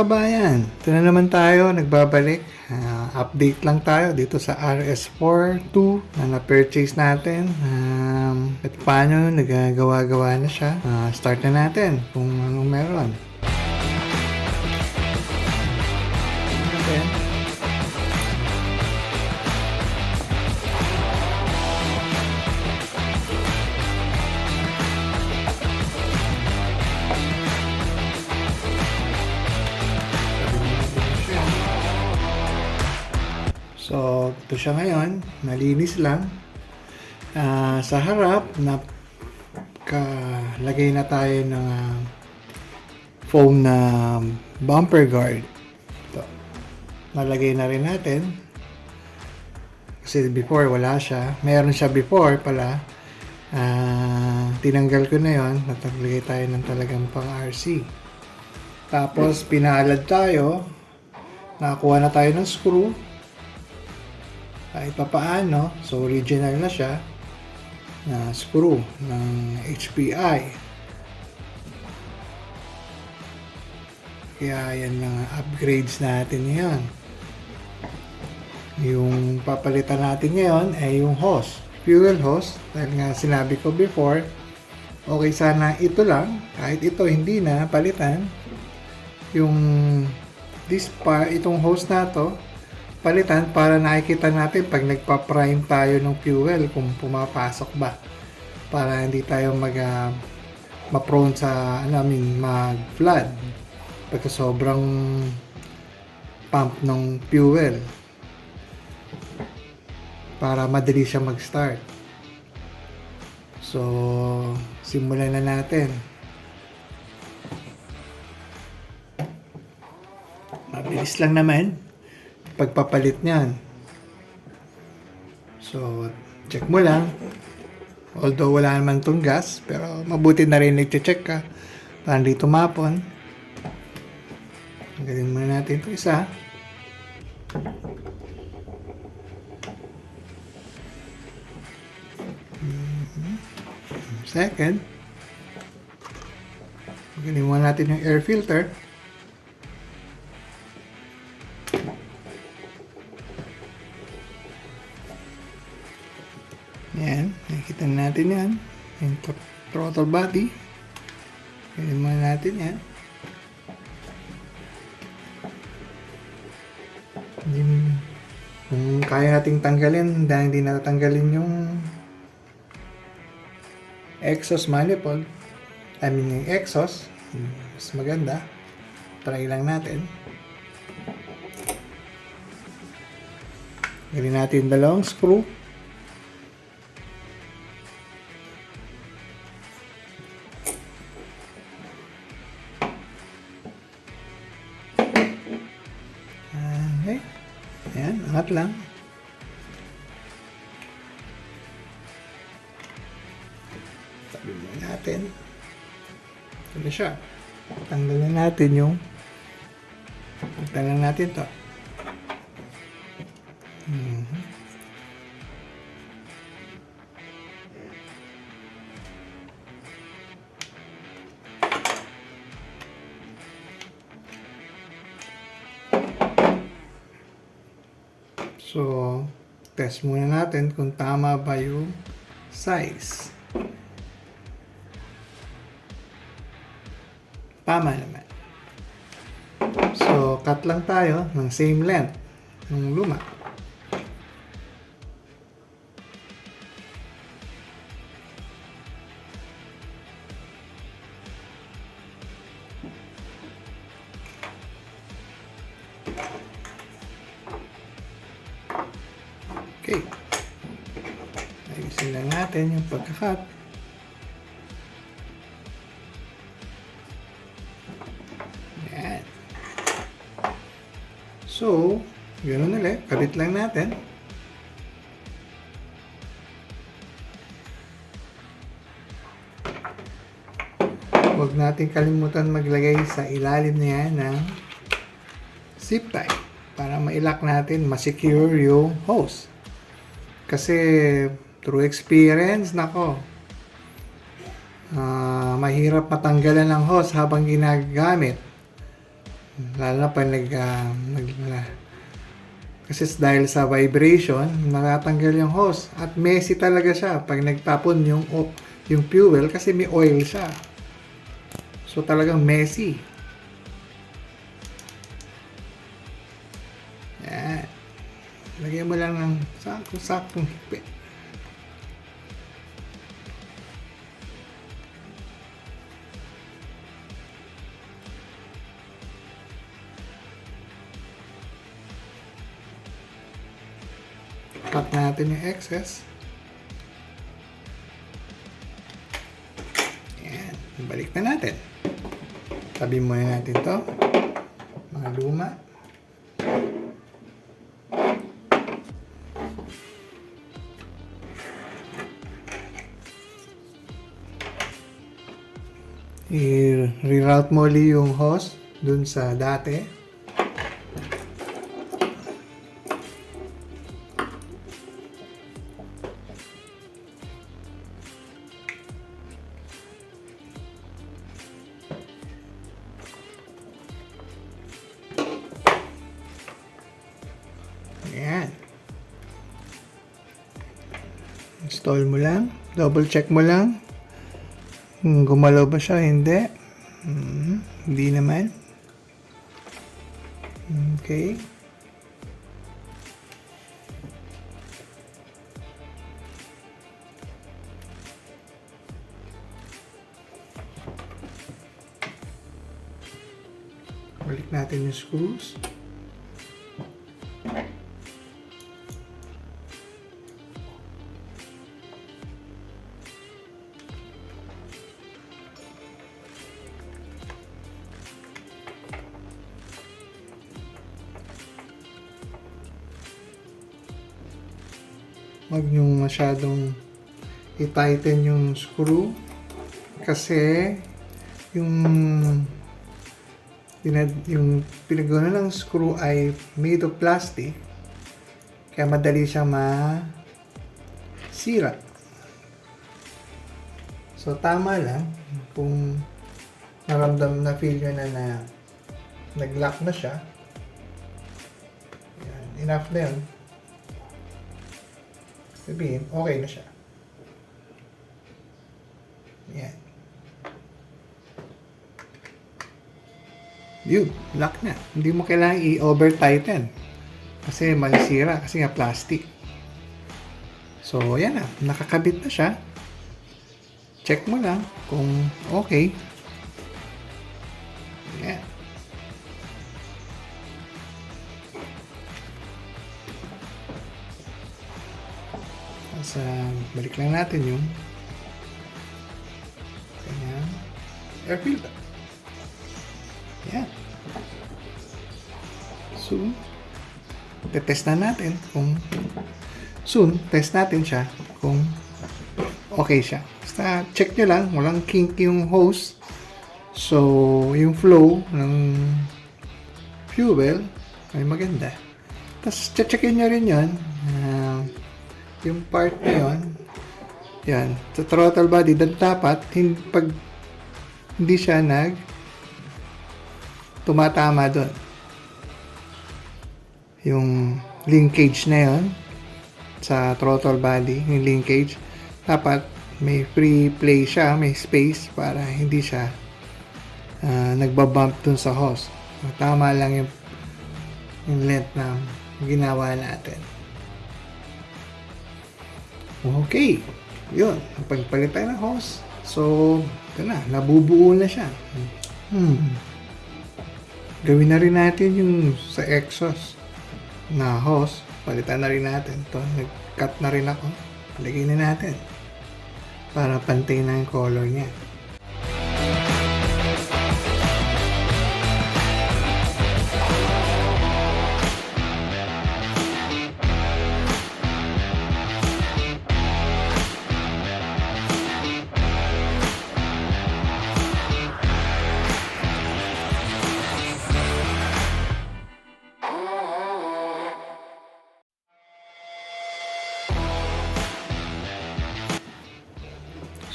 kabayan, ito na naman tayo, nagbabalik. Update lang tayo dito sa RS4 2 na na-purchase natin. At paano, nagagawa-gawa na siya. Start na natin kung anong meron. Okay. So, ito siya ngayon. Malinis lang. Sa harap, lagay na tayo ng foam na bumper guard. Ito. Nalagay na rin natin. Kasi before, wala siya. Meron siya before pala. Tinanggal ko na yon. Nataglagay tayo ng talagang pang RC. Tapos, pinaalad tayo. Nakakuha na tayo ng screw. Kahit papaano, so original na siya na screw ng HPI. Kaya yan mga upgrades natin ngayon. Yung papalitan natin ngayon ay yung hose, fuel hose. Dahil nga sinabi ko before, okay sana ito lang, kahit ito hindi na palitan. Yung itong hose na to, palitan para nakikita natin pag nagpa-prime tayo ng fuel kung pumapasok ba, para hindi tayo ma-prone sa mag-flood pagka sobrang pump ng fuel, para madali siya mag-start. So simulan na natin. Mabilis lang naman pagpapalit niyan. So, check mo lang. Although wala naman itong gas, pero mabuti na rin nag-check ka para hindi tumapon. Galing muna natin ito isa. Second, galing muna natin yung air filter. Yan, nakikita natin yan. Yung throttle body. Ganyan muna natin yan. Kung kaya nating tanggalin, dahil hindi natatanggalin yung exhaust manifold, yung exhaust, mas maganda. Try lang natin. Gawin natin dalawang screw. Okay. Ayan, angat lang. Tabi mo natin. Ito na siya. Tanggalin natin yung tanggalin natin to. So, test muna natin kung tama ba yung size. Tama naman. So, cut lang tayo ng same length ng luma. Okay. Ayusin lang natin yung pagkakat. Ayan. So, ganoon ulit. Kabit lang natin. Huwag natin kalimutan maglagay sa ilalim niya ng zip tie para ma-lock natin, ma-secure yung hose. Kasi through experience, nako, mahirap matanggalan ng hose habang ginagamit. Lalo na pag kasi dahil sa vibration, nakatanggal yung hose. At messy talaga siya pag nagtapon yung fuel kasi may oil siya. So talagang messy. Yan. Lagyan mo lang ng sakong higpit. Cut natin yung excess. Ayan. Balik na natin. Tabi muna natin to. Mga luma. I-reroute mo ulit yung hose dun sa dati. Ayan. Install mo lang. Double check mo lang. Gumalaw ba siya? Hindi. Hindi naman. Okay. Balik natin yung screws. Huwag niyong masyadong i-tighten yung screw kasi yung pinagano ng screw ay made of plastic kaya madali siya masira. So tama lang kung naramdam na feel nyo na nag-lock na siya. Yan, enough na yun. Sabihin, okay na siya. Yan. Yun, lock na. Hindi mo kailangan i-over-tighten. Kasi malisira, kasi nga plastic. So, yan na. Nakakabit na siya. Check mo lang kung okay. Yan. Balik lang natin yung kanyang air filter. Yan. So, test na natin kung test natin siya kung okay siya. Basta check nyo lang, walang kink yung hose. So, yung flow ng fuel ay maganda. Tapos, checkin nyo rin yun. Yung part na yun, yan, sa throttle body, dapat pag hindi siya tumatama doon. Yung linkage na yun, sa throttle body, yung linkage, dapat may free play siya, may space para hindi siya nagbabump dun sa hose. Tama lang yung length na ginawa natin. Okay. Yun. Pagpalit tayo ng hose. So, ito na. Nabubuo na siya. Gawin na rin natin yung sa exhaust na hose. Palitan na rin natin. Ito, nag-cut na rin ako. Lagay na natin. Para pantay na yung color niya.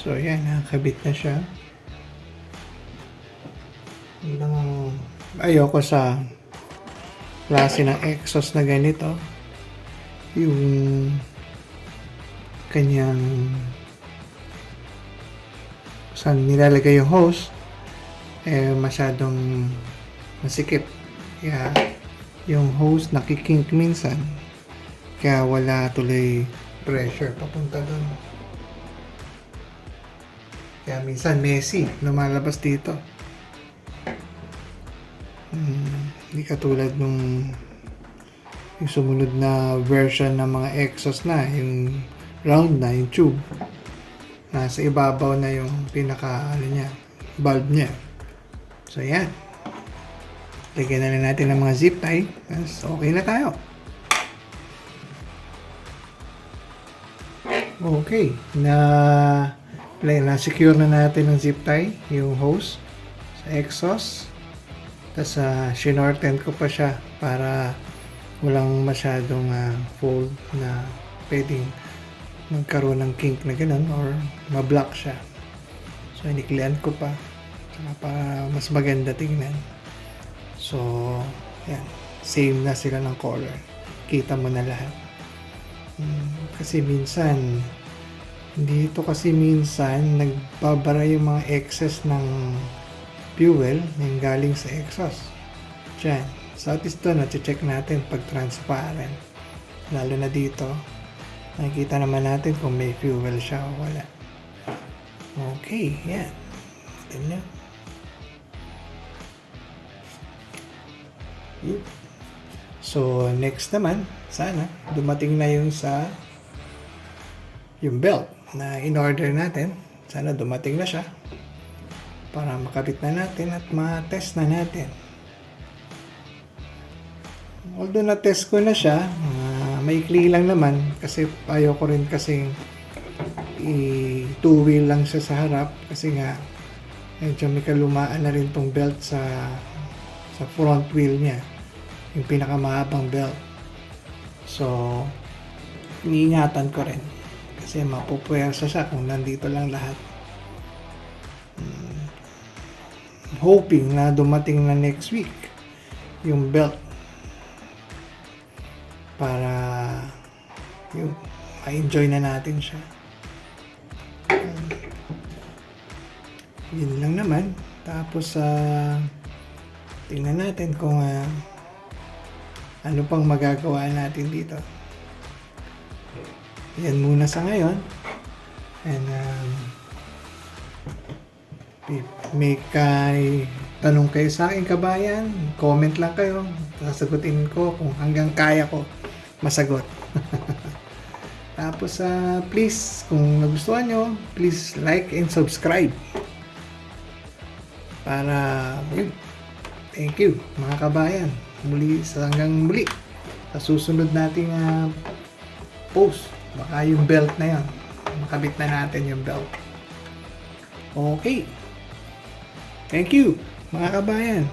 So, ayan, nakakabit na siya. Hindi lang ayoko sa klase ng exhaust na ganito. Yung kanyang saan nilalagay yung hose masyadong masikip. Kaya yung hose nakikink minsan. Kaya wala tuloy pressure papunta doon. Kaya minsan messy lumalabas dito. Hindi katulad nung yung sumunod na version ng mga exhaust na, yung round na, yung tube. Nasa ibabaw na yung pinaka niya, bulb niya. So yan. Lagyan na lang natin ng mga zip tie. Okay na tayo. Okay. Na-secure na natin ng zip tie, yung hose sa exhaust. Tapos shinorten ko pa siya para walang masyadong fold na pwedeng magkaroon ng kink na ganun or ma-block siya. So iniklian ko pa para mas maganda tingnan. So yan, same na sila ng color. Kita mo na lahat. Kasi minsan nagbabara yung mga excess ng fuel yung galing sa exhaust. Diyan. So at least doon, check natin pag transparent. Lalo na dito, nakikita naman natin kung may fuel siya o wala. Okay, yan. Natin na. So next naman, sana dumating na yung belt na in-order natin. Sana dumating na siya para makabit na natin at ma-test na natin. Although na-test ko na siya, maikli lang naman kasi ayaw ko rin kasing two wheel lang siya sa harap kasi nga medyo may kalumaan na rin tong belt sa front wheel niya, yung pinakamahabang belt. So iniingatan ko rin kasi mapupwersa siya kung nandito lang lahat. Hoping na dumating na next week yung belt para ma-enjoy na natin siya. Yun lang naman. Tapos tingnan natin kung ano pang magagawa natin dito. Yan muna sa ngayon. And may tanong kayo sa akin, kabayan, comment lang kayo. Sasagutin ko kung hanggang kaya ko masagot. Tapos please, kung nagustuhan nyo, please like and subscribe. Para thank you mga kabayan. Hanggang muli sa susunod nating post. Baka yung belt na yan, makabit na natin yung belt. Okay. Thank you mga kabayan.